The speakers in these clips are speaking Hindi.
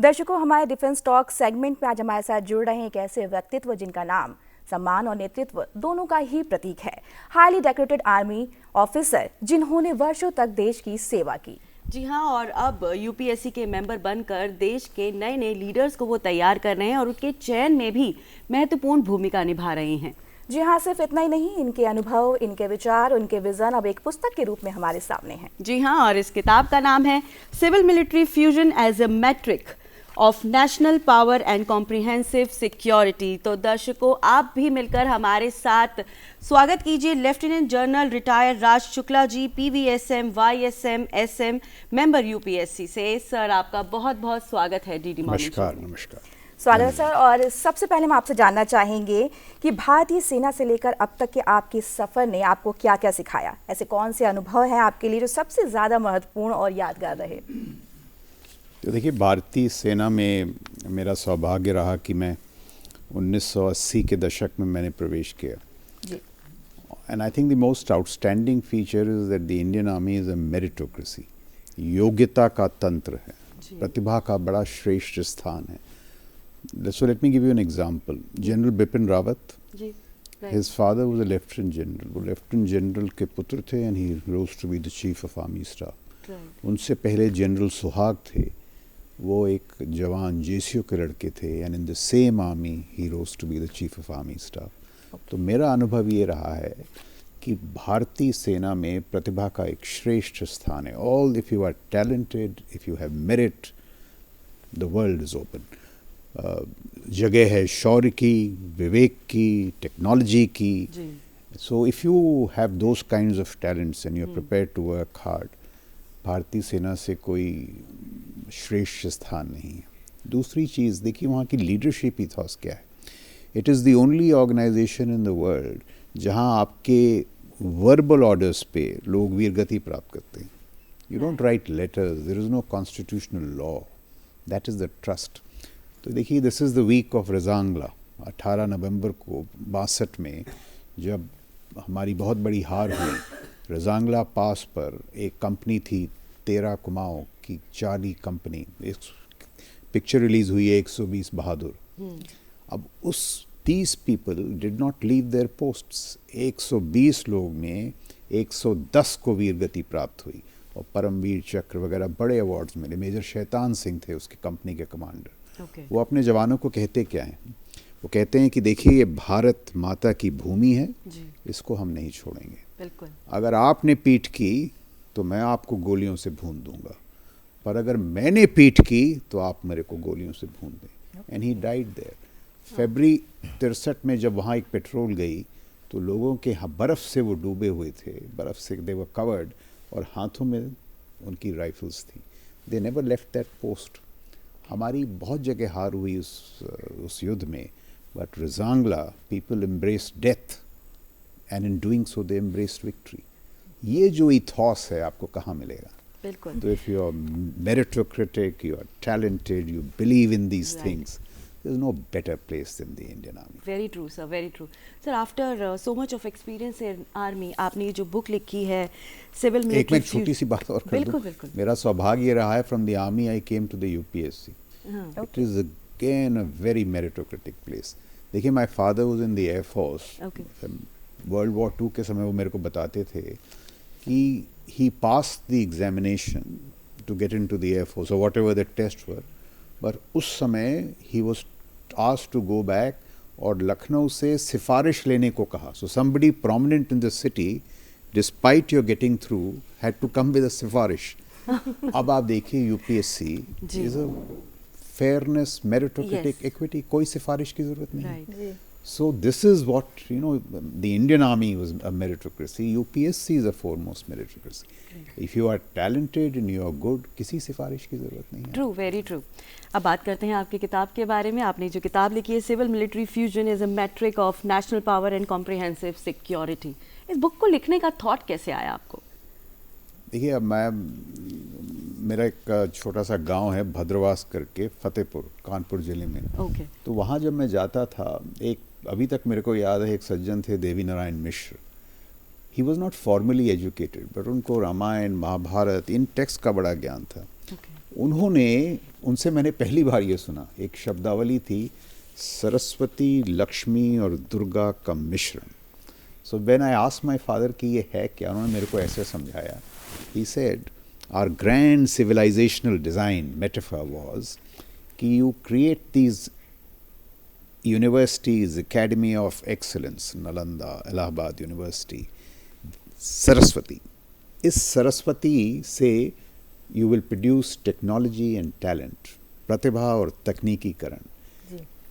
दर्शकों, हमारे डिफेंस टॉक सेगमेंट में आज हमारे साथ जुड़ रहे हैं एक ऐसे व्यक्तित्व जिनका नाम सम्मान और नेतृत्व दोनों का ही प्रतीक है। हाईली डेकोरेटेड आर्मी ऑफिसर जिन्होंने वर्षों तक देश की सेवा की। जी हाँ, और अब यूपीएससी के मेंबर बनकर देश के नए नए लीडर्स को वो तैयार कर रहे हैं और उनके चयन में भी महत्वपूर्ण भूमिका निभा रहे हैं। जी हाँ, सिर्फ इतना ही नहीं, इनके अनुभव, इनके विचार, उनके विजन अब एक पुस्तक के रूप में हमारे सामने हैं। जी हाँ, और इस किताब का नाम है civil military fusion as a metric of national power and comprehensive security. तो दर्शकों, आप भी मिलकर हमारे साथ स्वागत कीजिए lieutenant general retired Raj Shukla ji, PVSM, YSM, SM, member UPSC से। सर, आपका बहुत बहुत स्वागत है डीडी मॉर्निंग शो में। नमस्कार। स्वागत है सर। और सबसे पहले हम आपसे जानना चाहेंगे कि भारतीय सेना से लेकर अब तक के आपके सफर ने आपको क्या क्या सिखाया? ऐसे कौन से अनुभव हैं आपके लिए जो सबसे ज्यादा महत्वपूर्ण और यादगार रहे? तो देखिए, भारतीय सेना में मेरा सौभाग्य रहा कि मैं 1980 के दशक में मैंने प्रवेश किया। जी। And I think the most outstanding feature is that the Indian army is a meritocracy. योग्यता का तंत्र है, प्रतिभा का बड़ा श्रेष्ठ स्थान है। So let me give you an example. General Bipin Rawat, his father was a lieutenant general. वो lieutenant general के पुत्र थे and he rose to be the chief of army staff. उनसे पहले जनरल सुहाग थे, वो एक जवान जेसीओ के लड़के थे and in the same army he rose to be the chief of army staff. तो मेरा अनुभव ये रहा है कि भारतीय सेना में प्रतिभा का एक श्रेष्ठ स्थान है। All if you are talented, if you have merit, the world is open. जगह है शौर्य की, विवेक की, टेक्नोलॉजी की। So if you have those kinds of talents and you are prepared to work hard, भारतीय सेना से कोई श्रेष्ठ स्थान नहीं है। दूसरी चीज़ देखिए, वहाँ की लीडरशिप इथॉस क्या है। It is the only organisation in the world जहाँ आपके वर्बल ऑर्डर्स पे लोग वीरगति प्राप्त करते हैं। You don't write letters, there is no constitutional law, that is the trust. तो देखिए, this is the week of Rezang La. 18 नवंबर को 62 में जब हमारी बहुत बड़ी हार हुई, रजांगला पास पर एक कंपनी थी 13 कुमाऊं की, चार्ली कंपनी। एक पिक्चर रिलीज़ हुई है 120 बहादुर। अब उस 30 people did not leave their posts. 120 लोग में 110 को वीरगति प्राप्त हुई और परमवीर चक्र वगैरह बड़े अवार्ड्स मिले। मेजर शैतान सिंह थे उसकी कंपनी के कमांडर। वो अपने जवानों को कहते क्या हैं? वो कहते हैं कि देखिए, ये भारत माता की भूमि है, इसको हम नहीं छोड़ेंगे। बिल्कुल। अगर आपने पीठ की तो मैं आपको गोलियों से भून दूंगा, पर अगर मैंने पीठ की तो आप मेरे को गोलियों से भून दें। And he died there. फरवरी 63 में जब वहाँ एक पेट्रोल गई तो लोगों के बर्फ़ से वो डूबे हुए थे, बर्फ़ से दे वर कवर्ड, और हाथों में उनकी राइफल्स थी। They never left that post. हमारी बहुत जगह हार हुई उस युद्ध में, but Rezang La people embraced death and in doing so they embraced victory. ये जो इथॉस है आपको कहाँ मिलेगा? बिल्कुल। तो if you are meritocratic, you are talented, you believe in these things, there is no better place than the Indian Army. Very true, sir. Very true. Sir, after so much of experience in army, आपने ये जो बुक लिखी है सिविल मिलिट्री। एक मैं छोटी सी बात और कर दूं। बिल्कुल बिल्कुल। मेरा सौभाग्य रहा है, from the army I came to the UPSC. It is again a very meritocratic place. देखिए, my father was in the air force. World war 2 के समय वो मेरे को बताते थे कि he passed the examination to get into the air force और व्हाटएवर द टेस्ट वर, पर उस समय he was asked to go back और लखनऊ से सिफारिश लेने को कहा। So somebody prominent in the city, despite your getting through, had to come with a सिफारिश। अब आप देखिए, UPSC is a fairness, meritocratic, equity, कोई सिफारिश की जरूरत नहीं है। So this is what, you know, the Indian Army was a meritocracy. UPSC is a foremost meritocracy. If you are talented and you are good, किसी सिफारिश की जरूरत नहीं है। True, very true. अब बात करते हैं आपकी किताब के बारे में। आपने जो किताब लिखी है civil military fusion is a metric of national power and comprehensive security, इस बुक को लिखने का थॉट कैसे आया आपको? देखिए, अब मेरा एक छोटा सा गांव है भद्रवास करके, फतेहपुर, कानपुर जिले में। तो वहाँ जब मैं जाता था, एक अभी तक मेरे को याद है, एक सज्जन थे Devi Narayan Mishra. He was not formally educated, but उनको रामायण, महाभारत, इन टेक्स्ट का बड़ा ज्ञान था। उन्होंने, उनसे मैंने पहली बार ये सुना, एक शब्दावली थी, सरस्वती, लक्ष्मी और दुर्गा का मिश्रण. So when I asked my father कि ये है क्या, उन्होंने मेरे को ऐसे समझाया. He said our grand civilizational design metaphor was कि you create these universities, Academy of Excellence, Nalanda, Allahabad University, Saraswati. इस सरस्वती से you will produce technology and talent, प्रतिभा और तकनीकीकरण.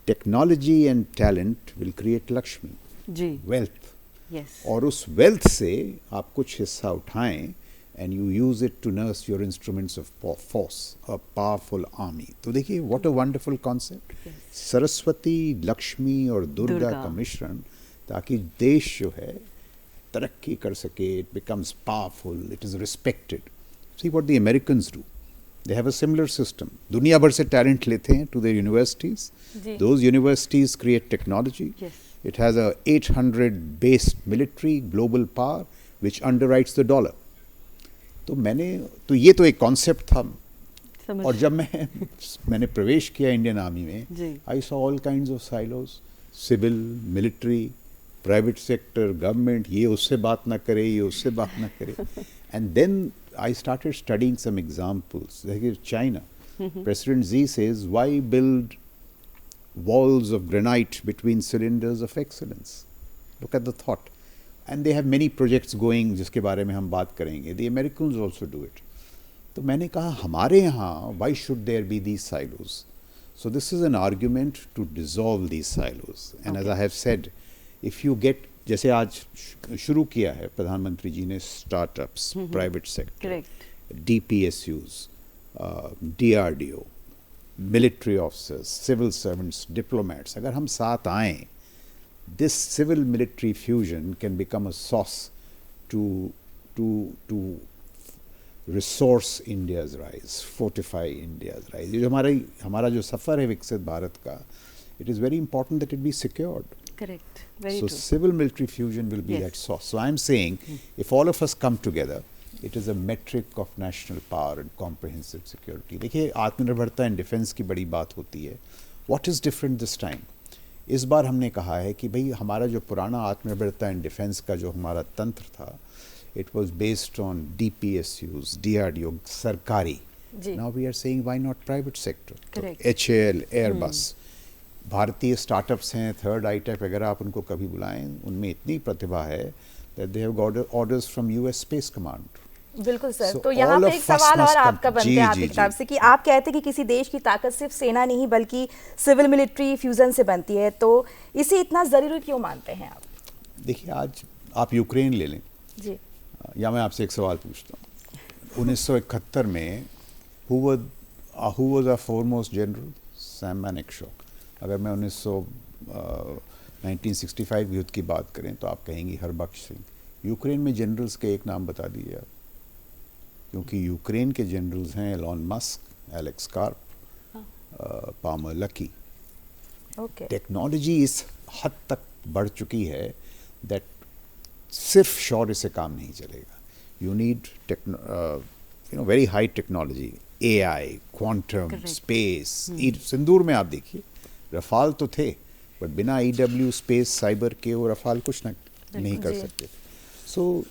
Technology and talent will create Lakshmi, ji. wealth. Yes. और उस wealth से आप कुछ हिस्सा उठाएं and you use it to nurse your instruments of force, a powerful army. तो देखिए what a wonderful concept. Saraswati, Lakshmi और दुर्गा का मिश्रण, ताकि देश जो है तरक्की कर सके, it becomes powerful, it is respected. See what the Americans do. They have a similar system. दुनिया भर से talent लेते हैं to their universities. Those universities create technology. Yes. It has a 800 based military global power which underwrites the dollar. तो ये तो एक कॉन्सेप्ट था. और जब मैंने प्रवेश किया इंडियन आर्मी में, I saw all kinds of silos, civil, military, private sector, government, ये उससे बात ना करे, ये उससे बात ना करे. And then I started studying some examples. देखिए China, president Xi says why build walls of granite between cylinders of excellence. Look at the thought. And they have many projects going जिसके बारे में हम बात करेंगे. The Americans also do it. तो मैंने कहा हमारे यहाँ why should there be these silos? So this is an argument to dissolve these silos. And as I have said, if you get, जैसे आज शुरू किया है प्रधानमंत्री जी ने startups, private sector, DPSUs, DRDO, military officers, civil servants, diplomats, अगर हम साथ आएं, this civil military fusion can become a source to resource India's rise, fortify India's rise. ये जो हमारा जो सफ़र है विकसित भारत का, it is very important that it be secured. Correct. Very so true. Civil military fusion will be that source. So I am saying, if all of us come together, it is a metric of national power and comprehensive security. देखिए आत्मनिर्भरता एंड डिफेंस की बड़ी बात होती है. What is different this time? इस बार हमने कहा है कि भाई हमारा जो पुराना आत्मनिर्भरता एंड डिफेंस का जो हमारा तंत्र था, it was based on DPSUs, DRDO, सरकारी. Now we are saying why not private sector? Correct. HAL, Airbus, भारतीय स्टार्टअप्स हैं, थर्ड आईटेक वगैरह, आप उनको कभी बुलाएं, उनमें इतनी प्रतिभा है that they have got orders from US Space Command. बिल्कुल सर. So तो यहाँ पे एक सवाल और आपका बनता है आपकी किताब से कि आप कहते हैं कि किसी देश की ताकत सिर्फ सेना नहीं बल्कि सिविल मिलिट्री फ्यूजन से बनती है, तो इसे इतना ज़रूरी क्यों मानते हैं आप? देखिए आज आप यूक्रेन ले लें जी, या मैं आपसे एक सवाल पूछता हूँ. 1971 में who was our foremost general? Sam Manekshaw. अगर मैं 1965 युद्ध की बात करें तो आप कहेंगी हरबख्श सिंह. यूक्रेन में जनरल्स के एक नाम बता दीजिए आप, क्योंकि यूक्रेन के जनरल्स हैं Elon Musk, Alex Karp, Palmer Luckey. Technology इस हद तक बढ़ चुकी है दैट सिर्फ शौर्य से काम नहीं चलेगा. You need very high technology, AI, quantum, space. Sindoor में आप देखिए रफाल तो थे, बट बिना EW, स्पेस, साइबर के वो रफाल कुछ नहीं कर सकते. सो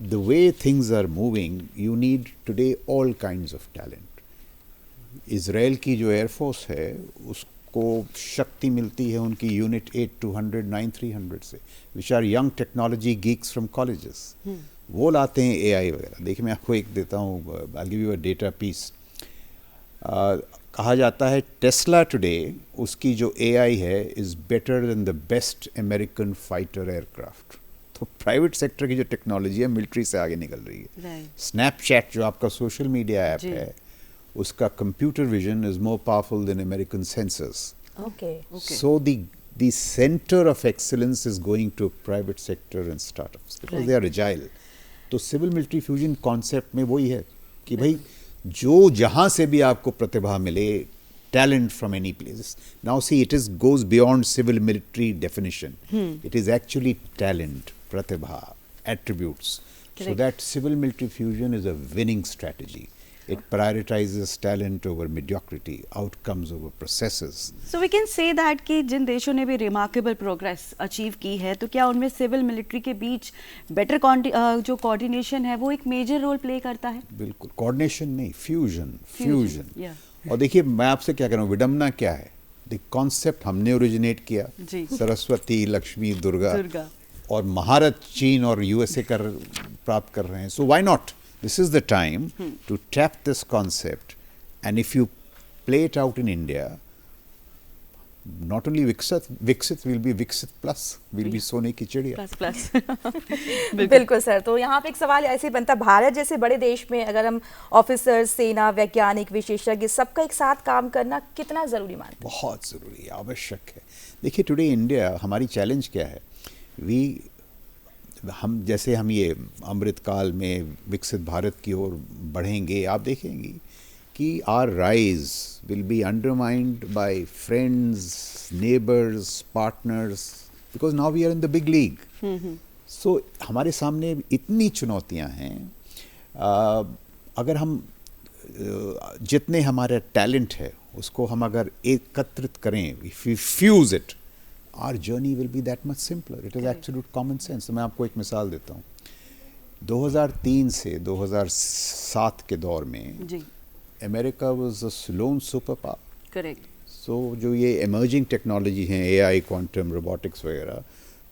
the way things are moving, you need today all kinds of talent. Israel की जो एयरफोर्स है उसको शक्ति मिलती है उनकी यूनिट 8200, 9300 से, which are young technology geeks from colleges. वो लाते हैं AI वगैरह. देखिए मैं आपको एक देता हूँ, I'll give you a data piece. कहा जाता है टेस्ला टुडे उसकी जो AI है is better than the best American fighter aircraft. तो प्राइवेट सेक्टर की जो टेक्नोलॉजी है मिलिट्री से आगे निकल रही है. स्नैपचैट जो आपका सोशल मीडिया ऐप है, उसका computer vision is more powerful than American sensors. So the center of excellence is going to private sector and startups because they are agile. तो सिविल मिलिट्री फ्यूजन कॉन्सेप्ट में वही है कि भाई जो जहाँ से भी आपको प्रतिभा मिले, talent from any place. Now see, it goes beyond civil military definition. It is actually talent, pratibha, attributes. Correct. So that civil military fusion is a winning strategy. It prioritizes talent over mediocrity, outcomes over processes. So we can say that कि जिन देशों ने भी रिमार्केबल प्रोग्रेस अचीव की है, तो क्या उनमें सिविल मिलिट्री के बीच बेटर जो कोऑर्डिनेशन है वो एक मेजर रोल प्ले करता है? बिल्कुल, कोऑर्डिनेशन नहीं, फ्यूजन, yeah. और देखिए मैं आपसे क्या कह रहा हूँ, विडम्बना क्या है? द कॉन्सेप्ट हमने ओरिजिनेट किया, जी। सरस्वती, लक्ष्मी, दुर्गा, और महारत चीन और यूएसए प्राप्त कर रहे हैं. So why not? This is the time to tap this concept, and if you play it out in India, not only विकसित will be विकसित प्लस, will be सोने की चिड़िया. प्लस बिल्कुल सर. तो यहाँ पे एक सवाल ऐसे बनता है, भारत जैसे बड़े देश में अगर हम ऑफिसर, सेना, वैज्ञानिक, विशेषज्ञ सबका एक साथ काम करना कितना जरूरी मानते हैं? बहुत जरूरी है, आवश्यक है. देखिए टुडे इंडिया, हमारी चैलेंज क्या है? हम ये अमृत काल में विकसित भारत की ओर बढ़ेंगे, आप देखेंगे कि our rise will be undermined by friends, neighbors, partners, because now we are in the big league. So हमारे सामने इतनी चुनौतियां हैं. अगर हम जितने हमारे टैलेंट है उसको हम अगर एकत्रित करें, if we fuse it, our journey will be that much simpler. It is absolute common sense. तो मैं आपको एक मिसाल देता हूँ. 2003 से 2007 के दौर में जी, America was a lone super power. Correct. So जो ये इमर्जिंग टेक्नोलॉजी हैं, एआई, क्वांटम, रोबोटिक्स वगैरह,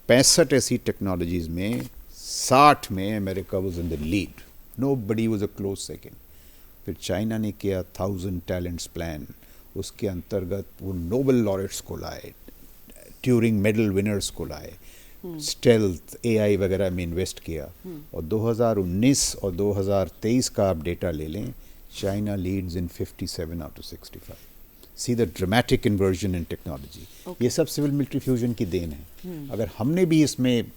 65 ऐसी टेक्नोलॉजीज में 60 में America was in the lead. Nobody was a close second. फिर चाइना ने किया 1000 टैलेंट्स प्लान. उसके अंतर्गत वो नोबेल लॉरेट्स को लाए, ट्यूरिंग मेडल विनर्स को लाए, स्टेल्थ, एआई वगैरह में इन्वेस्ट किया. और 2019 और 2023 का आप डेटा ले लें, China leads in 57 out of 65. See the dramatic inversion in technology. ये सब सिविल मिलिट्री फ्यूजन की देन है. अगर हमने भी इसमें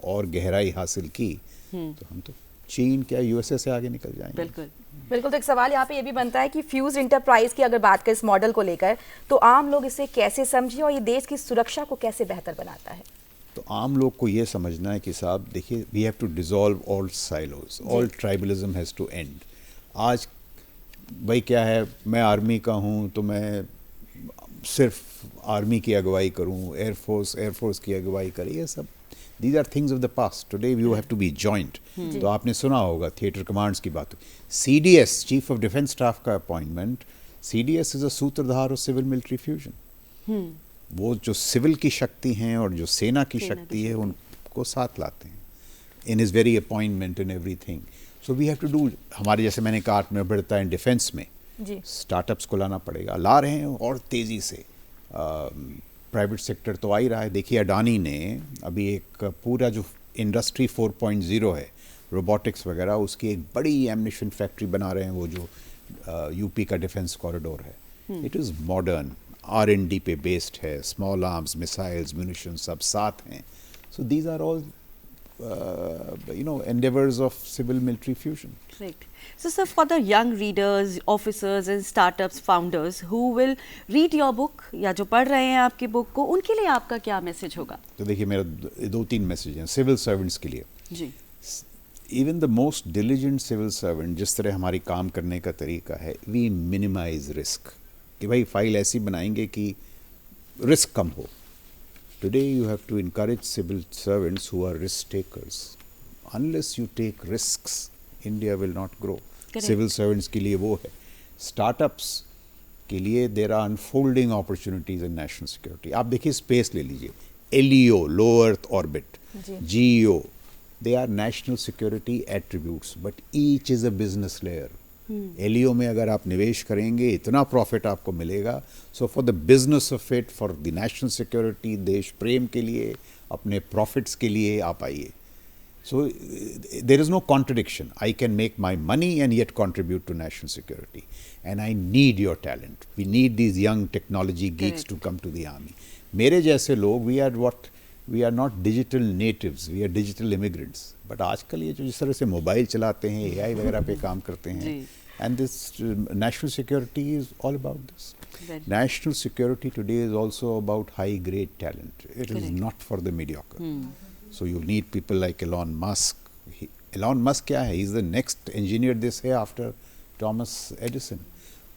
और गहराई हासिल की तो हम तो चीन क्या यूएसए से आगे निकल जाएंगे. बिल्कुल. तो एक सवाल यहाँ पे ये भी बनता है कि फ्यूज इंटरप्राइज की अगर बात करें इस मॉडल को लेकर, तो आम लोग इसे कैसे समझें और ये देश की सुरक्षा को कैसे बेहतर बनाता है? तो आम लोग को ये समझना है कि साहब देखिए, we have to dissolve all silos, all tribalism has to end. आज भाई क्या है, मैं आर्मी का हूँ तो मैं सिर्फ आर्मी की अगुवाई करूँ, एयरफोर्स की अगुवाई करे, ये सब these are things of the past. Today you have to be joint. तो आपने सुना होगा थिएटर कमांड्स की बात. CDS, chief of defence staff का अपॉइंटमेंट, सीडीएस इज अ सूत्रधार ऑफ सिविल मिलिट्री फ्यूजन. वो जो सिविल की शक्ति हैं और जो सेना की शक्ति है उनको साथ लाते हैं in is very appointment in everything. So we have to do, हमारे जैसे मैंने कहा आत्मनिर्भरता इन डिफेंस में स्टार्टअप्स को लाना पड़ेगा, ला रहे हैं और तेज़ी से. प्राइवेट सेक्टर तो आ ही रहा है. देखिए अडानी ने अभी एक पूरा जो इंडस्ट्री 4.0 है, रोबोटिक्स वगैरह, उसकी एक बड़ी एम्यूनिशन फैक्ट्री बना रहे हैं, वो जो यूपी का डिफेंस कॉरिडोर है. इट इज़ मॉडर्न, R&D पे बेस्ड है, स्मॉल आर्म्स, मिसाइल्स, म्यूनिशन सब साथ हैं. So these are all endeavors of civil military fusion. Right. So, sir, for the young readers, officers and startups founders who will read your book, या जो पढ़ रहे हैं आपकी बुक को, उनके लिए आपका क्या मैसेज होगा? तो देखिए मेरा 2-3 मैसेज हैं सिविल सर्वेंट्स के लिए. जी. Even the most diligent civil servant, जिस तरह हमारी काम करने का तरीका है, वी मिनिमाइज रिस्क. कि भाई फाइल ऐसी बनाएंगे कि रिस्क कम हो. Today you have to encourage civil servants who are risk takers. Unless you take risks, India will not grow. Correct. Civil servants के लिए वो है. Startups के लिए there are unfolding opportunities in national security. आप देखिए स्पेस ले लीजिए, LEO, low earth orbit, GEO, they are national security attributes, but each is a business layer. LEO में अगर आप निवेश करेंगे इतना प्रॉफिट आपको मिलेगा. So for the business of it, for the national security, देश प्रेम के लिए, अपने प्रॉफिट्स के लिए आप आइए. So there is no contradiction. I can make my money and yet contribute to national security, and I need your talent. We need these young technology geeks to come to the army. मेरे जैसे लोग, we are not digital natives, we are digital immigrants. But आजकल ये जो जिस तरह से मोबाइल चलाते हैं, एआई वगैरह पे काम करते हैं, and this national security is all about this. National security today is also about high grade talent. It is not for the mediocre. So you need people like Elon Musk. Elon Musk क्या है? He is the next engineer they say after Thomas Edison.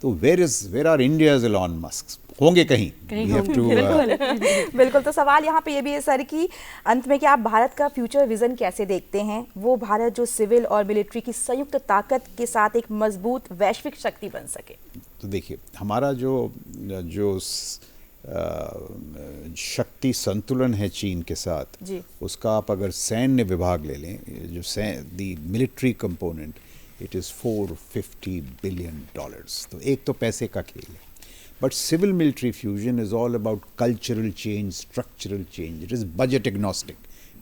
तो where are India's Elon Musk? होंगे कहीं। कहीं We have होंगे, to, बिल्कुल। तो सवाल यहाँ पे ये भी है सर कि अंत में कि आप भारत का फ्यूचर विजन कैसे देखते हैं? वो भारत जो सिविल और मिलिट्री की संयुक्त ताकत के साथ एक मजबूत वैश्विक शक्ति बन सके। तो देखिए, हमारा जो शक्ति संतुलन है चीन के साथ, जी। उसका आप अगर सैन्य विभाग ले लें, जो the military component, it is $450 billion. तो एक तो पैसे का खेल है, but civil military fusion is all about cultural change, structural change, it is budget agnostic.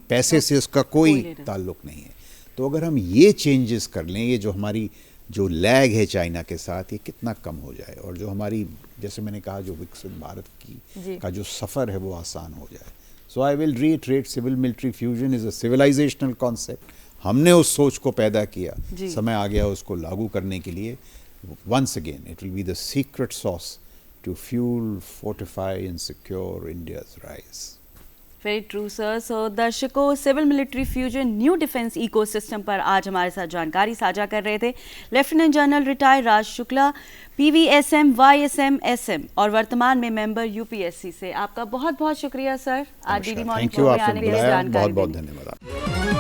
पैसे से उसका कोई ताल्लुक नहीं है। तो अगर हम ये चेंजेस कर लें, ये जो हमारी जो लैग है चाइना के साथ, ये कितना कम हो जाए, और जो हमारी, जैसे मैंने कहा, जो विकसित भारत की का जो सफ़र है वो आसान हो जाए। So I will reiterate, civil military fusion is a civilizational concept. हमने उस सोच को पैदा किया, समय आ गया उसको लागू करने के लिए। Once again it will be the secret sauce to fuel, fortify and secure India's rise. Very true sir. So दर्शकों, civil military fusion new defence ecosystem पर आज हमारे साथ जानकारी साझा कर रहे थे lieutenant general retired Raj Shukla, PVSM, YSM, SM और वर्तमान में मेंबर UPSC से। आपका बहुत बहुत शुक्रिया सर, आज DD morning thank you, show में आपने आने के लिए बुलाया, जानकारी बहुत बहुत देने। धन्यवाद।